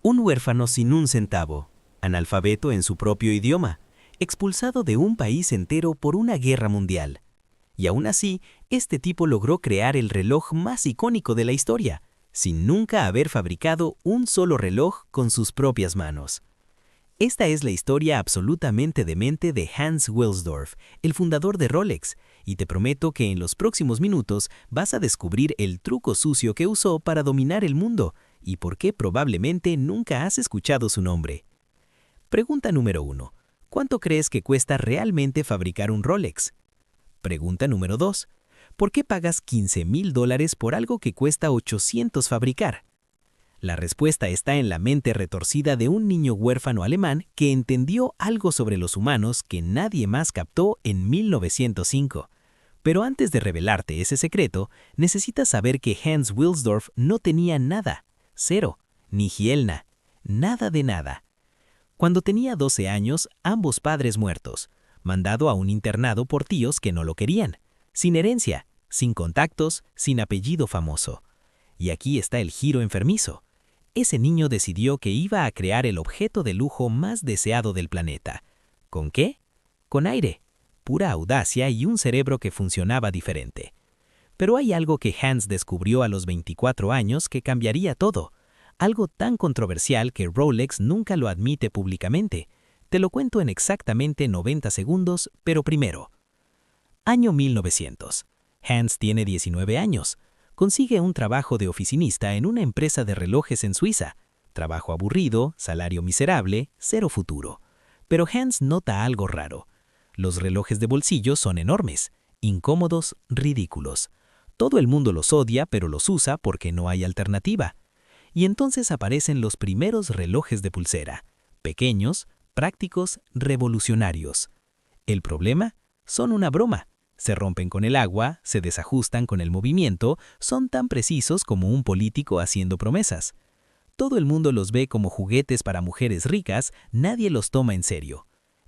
Un huérfano sin un centavo, analfabeto en su propio idioma, expulsado de un país entero por una guerra mundial. Y aún así, este tipo logró crear el reloj más icónico de la historia, sin nunca haber fabricado un solo reloj con sus propias manos. Esta es la historia absolutamente demente de Hans Wilsdorf, el fundador de Rolex, y te prometo que en los próximos minutos vas a descubrir el truco sucio que usó para dominar el mundo y por qué probablemente nunca has escuchado su nombre. Pregunta número 1. ¿Cuánto crees que cuesta realmente fabricar un Rolex? Pregunta número 2. ¿Por qué pagas $15,000 por algo que cuesta 800 fabricar? La respuesta está en la mente retorcida de un niño huérfano alemán que entendió algo sobre los humanos que nadie más captó en 1905. Pero antes de revelarte ese secreto, necesitas saber que Hans Wilsdorf no tenía nada, cero, ni Gielna, nada de nada. Cuando tenía 12 años, ambos padres muertos, mandado a un internado por tíos que no lo querían, sin herencia, sin contactos, sin apellido famoso. Y aquí está el giro enfermizo. Ese niño decidió que iba a crear el objeto de lujo más deseado del planeta. ¿Con qué? Con aire, pura audacia y un cerebro que funcionaba diferente. Pero hay algo que Hans descubrió a los 24 años que cambiaría todo. Algo tan controversial que Rolex nunca lo admite públicamente. Te lo cuento en exactamente 90 segundos, pero primero. Año 1900. Hans tiene 19 años. Consigue un trabajo de oficinista en una empresa de relojes en Suiza. Trabajo aburrido, salario miserable, cero futuro. Pero Hans nota algo raro. Los relojes de bolsillo son enormes, incómodos, ridículos. Todo el mundo los odia, pero los usa porque no hay alternativa. Y entonces aparecen los primeros relojes de pulsera. Pequeños, prácticos, revolucionarios. ¿El problema? Son una broma. Se rompen con el agua, se desajustan con el movimiento, son tan precisos como un político haciendo promesas. Todo el mundo los ve como juguetes para mujeres ricas, nadie los toma en serio.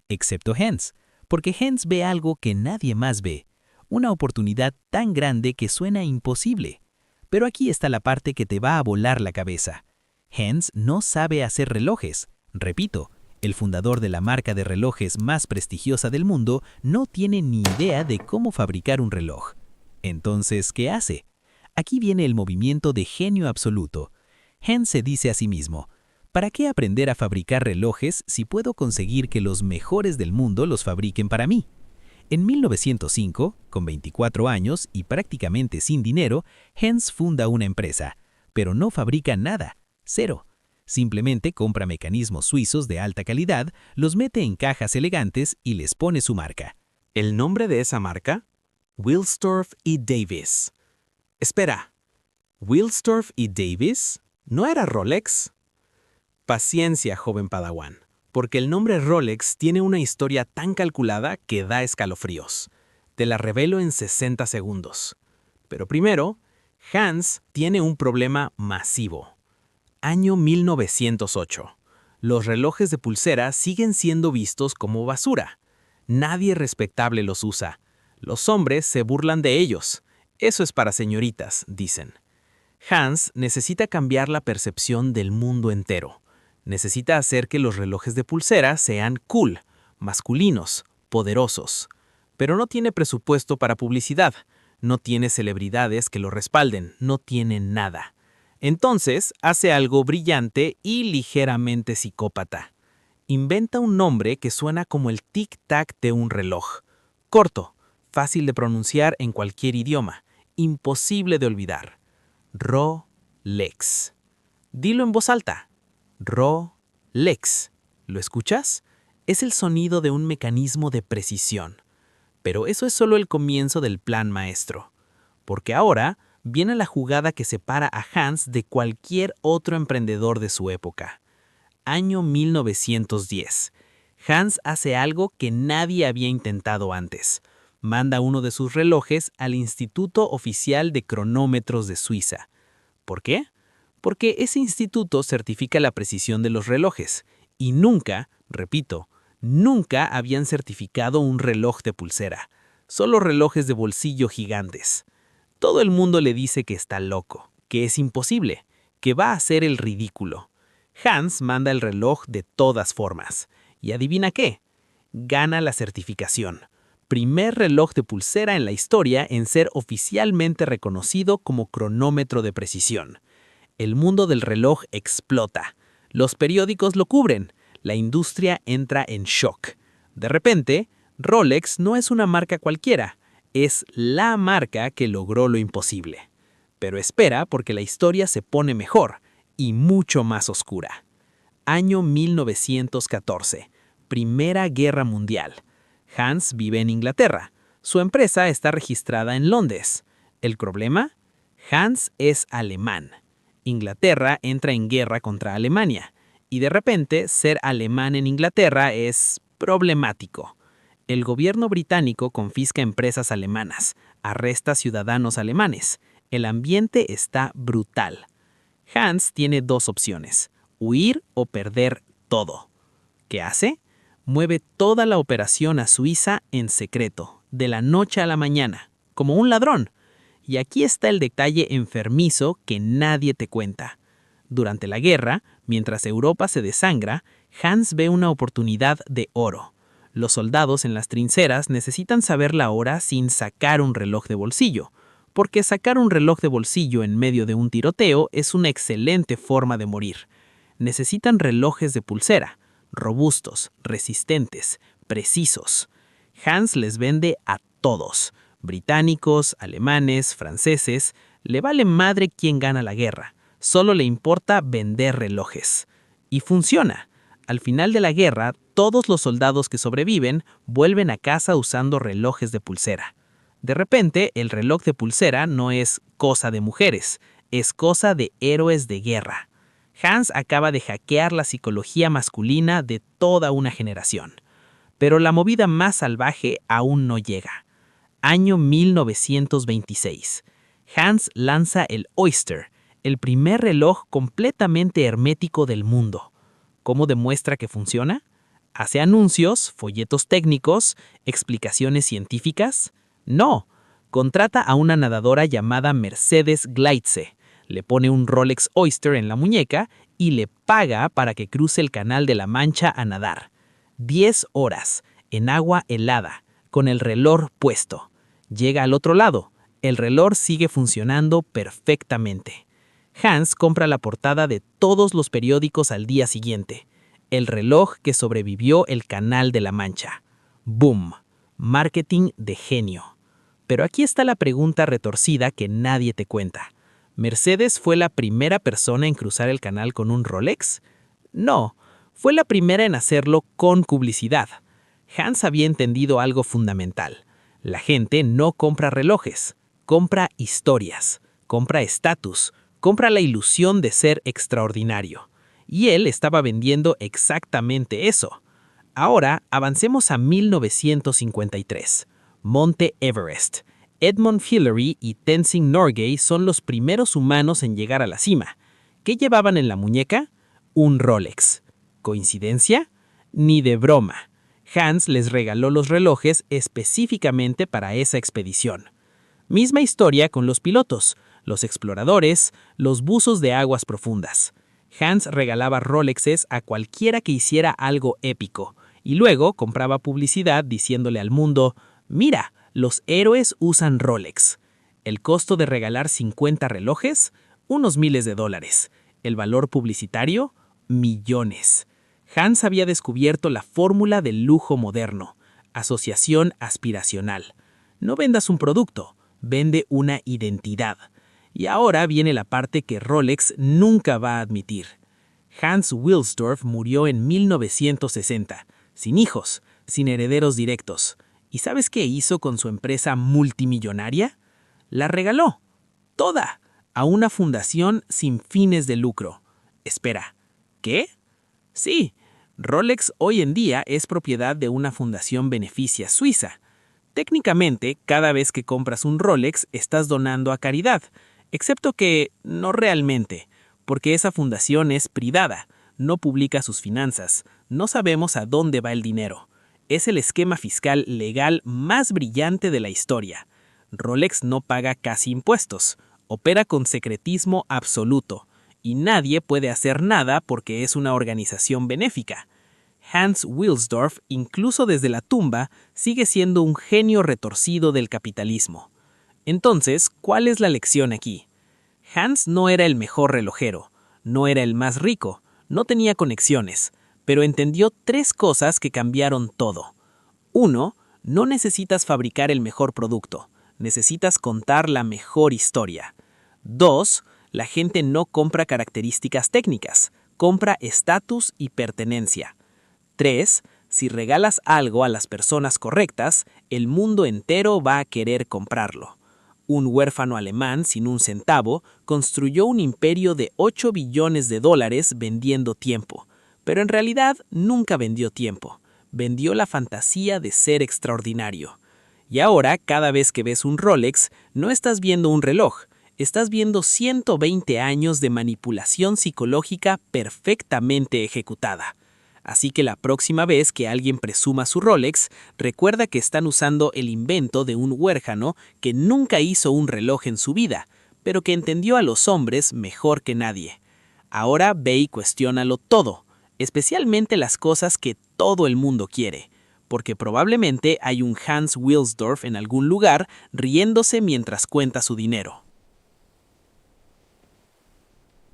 Excepto Hans, porque Hans ve algo que nadie más ve. Una oportunidad tan grande que suena imposible. Pero aquí está la parte que te va a volar la cabeza. Hans no sabe hacer relojes. Repito, el fundador de la marca de relojes más prestigiosa del mundo no tiene ni idea de cómo fabricar un reloj. Entonces, ¿qué hace? Aquí viene el movimiento de genio absoluto. Hans se dice a sí mismo, ¿para qué aprender a fabricar relojes si puedo conseguir que los mejores del mundo los fabriquen para mí? En 1905, con 24 años y prácticamente sin dinero, Hans funda una empresa, pero no fabrica nada, cero. Simplemente compra mecanismos suizos de alta calidad, los mete en cajas elegantes y les pone su marca. ¿El nombre de esa marca? Wilsdorf y Davis. Espera, ¿Wilsdorf y Davis? ¿No era Rolex? Paciencia, joven Padawan, porque el nombre Rolex tiene una historia tan calculada que da escalofríos. Te la revelo en 60 segundos. Pero primero, Hans tiene un problema masivo. Año 1908. Los relojes de pulsera siguen siendo vistos como basura. Nadie respetable los usa. Los hombres se burlan de ellos. Eso es para señoritas, dicen. Hans necesita cambiar la percepción del mundo entero. Necesita hacer que los relojes de pulsera sean cool, masculinos, poderosos. Pero no tiene presupuesto para publicidad. No tiene celebridades que lo respalden. No tiene nada. Entonces, hace algo brillante y ligeramente psicópata. Inventa un nombre que suena como el tic-tac de un reloj. Corto, fácil de pronunciar en cualquier idioma, imposible de olvidar. Rolex. Dilo en voz alta. Rolex. ¿Lo escuchas? Es el sonido de un mecanismo de precisión. Pero eso es solo el comienzo del plan maestro. Porque ahora viene la jugada que separa a Hans de cualquier otro emprendedor de su época. Año 1910. Hans hace algo que nadie había intentado antes. Manda uno de sus relojes al Instituto Oficial de Cronómetros de Suiza. ¿Por qué? Porque ese instituto certifica la precisión de los relojes. Y nunca, repito, nunca habían certificado un reloj de pulsera. Solo relojes de bolsillo gigantes. Todo el mundo le dice que está loco, que es imposible, que va a hacer el ridículo. Hans manda el reloj de todas formas. ¿Y adivina qué? Gana la certificación. Primer reloj de pulsera en la historia en ser oficialmente reconocido como cronómetro de precisión. El mundo del reloj explota. Los periódicos lo cubren. La industria entra en shock. De repente, Rolex no es una marca cualquiera, es la marca que logró lo imposible. Pero espera, porque la historia se pone mejor y mucho más oscura. Año 1914, Primera Guerra Mundial. Hans vive en Inglaterra. Su empresa está registrada en Londres. ¿El problema? Hans es alemán. Inglaterra entra en guerra contra Alemania. Y de repente, ser alemán en Inglaterra es problemático. El gobierno británico confisca empresas alemanas, arresta ciudadanos alemanes. El ambiente está brutal. Hans tiene dos opciones: huir o perder todo. ¿Qué hace? Mueve toda la operación a Suiza en secreto, de la noche a la mañana, como un ladrón. Y aquí está el detalle enfermizo que nadie te cuenta. Durante la guerra, mientras Europa se desangra, Hans ve una oportunidad de oro. Los soldados en las trincheras necesitan saber la hora sin sacar un reloj de bolsillo, porque sacar un reloj de bolsillo en medio de un tiroteo es una excelente forma de morir. Necesitan relojes de pulsera, robustos, resistentes, precisos. Hans les vende a todos, británicos, alemanes, franceses. Le vale madre quién gana la guerra, solo le importa vender relojes. Y funciona. Al final de la guerra, todos los soldados que sobreviven vuelven a casa usando relojes de pulsera. De repente, el reloj de pulsera no es cosa de mujeres, es cosa de héroes de guerra. Hans acaba de hackear la psicología masculina de toda una generación. Pero la movida más salvaje aún no llega. Año 1926. Hans lanza el Oyster, el primer reloj completamente hermético del mundo. ¿Cómo demuestra que funciona? ¿Hace anuncios, folletos técnicos, explicaciones científicas? No. Contrata a una nadadora llamada Mercedes Gleitze, le pone un Rolex Oyster en la muñeca y le paga para que cruce el Canal de la Mancha a nadar. 10 horas, en agua helada, con el reloj puesto. Llega al otro lado. El reloj sigue funcionando perfectamente. Hans compra la portada de todos los periódicos al día siguiente. El reloj que sobrevivió el Canal de la Mancha. ¡Boom! Marketing de genio. Pero aquí está la pregunta retorcida que nadie te cuenta. ¿Mercedes fue la primera persona en cruzar el canal con un Rolex? No, fue la primera en hacerlo con publicidad. Hans había entendido algo fundamental. La gente no compra relojes, compra historias, compra estatus, compra la ilusión de ser extraordinario. Y él estaba vendiendo exactamente eso. Ahora avancemos a 1953. Monte Everest. Edmund Hillary y Tenzing Norgay son los primeros humanos en llegar a la cima. ¿Qué llevaban en la muñeca? Un Rolex. ¿Coincidencia? Ni de broma. Hans les regaló los relojes específicamente para esa expedición. Misma historia con los pilotos, los exploradores, los buzos de aguas profundas. Hans regalaba Rolexes a cualquiera que hiciera algo épico, y luego compraba publicidad diciéndole al mundo: «Mira, los héroes usan Rolex». El costo de regalar 50 relojes, unos miles de dólares. El valor publicitario, millones. Hans había descubierto la fórmula del lujo moderno: asociación aspiracional. No vendas un producto, vende una identidad. Y ahora viene la parte que Rolex nunca va a admitir. Hans Wilsdorf murió en 1960, sin hijos, sin herederos directos. ¿Y sabes qué hizo con su empresa multimillonaria? La regaló, toda, a una fundación sin fines de lucro. Espera, ¿qué? Sí, Rolex hoy en día es propiedad de una fundación beneficia suiza. Técnicamente, cada vez que compras un Rolex estás donando a caridad, excepto que no realmente, porque esa fundación es privada, no publica sus finanzas, no sabemos a dónde va el dinero. Es el esquema fiscal legal más brillante de la historia. Rolex no paga casi impuestos, opera con secretismo absoluto, y nadie puede hacer nada porque es una organización benéfica. Hans Wilsdorf, incluso desde la tumba, sigue siendo un genio retorcido del capitalismo. Entonces, ¿cuál es la lección aquí? Hans no era el mejor relojero, no era el más rico, no tenía conexiones, pero entendió 3 cosas que cambiaron todo. 1. No necesitas fabricar el mejor producto, necesitas contar la mejor historia. 2. La gente no compra características técnicas, compra estatus y pertenencia. 3. Si regalas algo a las personas correctas, el mundo entero va a querer comprarlo. Un huérfano alemán sin un centavo construyó un imperio de 8 billones de dólares vendiendo tiempo, pero en realidad nunca vendió tiempo, vendió la fantasía de ser extraordinario. Y ahora, cada vez que ves un Rolex, no estás viendo un reloj, estás viendo 120 años de manipulación psicológica perfectamente ejecutada. Así que la próxima vez que alguien presuma su Rolex, recuerda que están usando el invento de un huérfano que nunca hizo un reloj en su vida, pero que entendió a los hombres mejor que nadie. Ahora ve y cuestiónalo todo, especialmente las cosas que todo el mundo quiere, porque probablemente hay un Hans Wilsdorf en algún lugar riéndose mientras cuenta su dinero.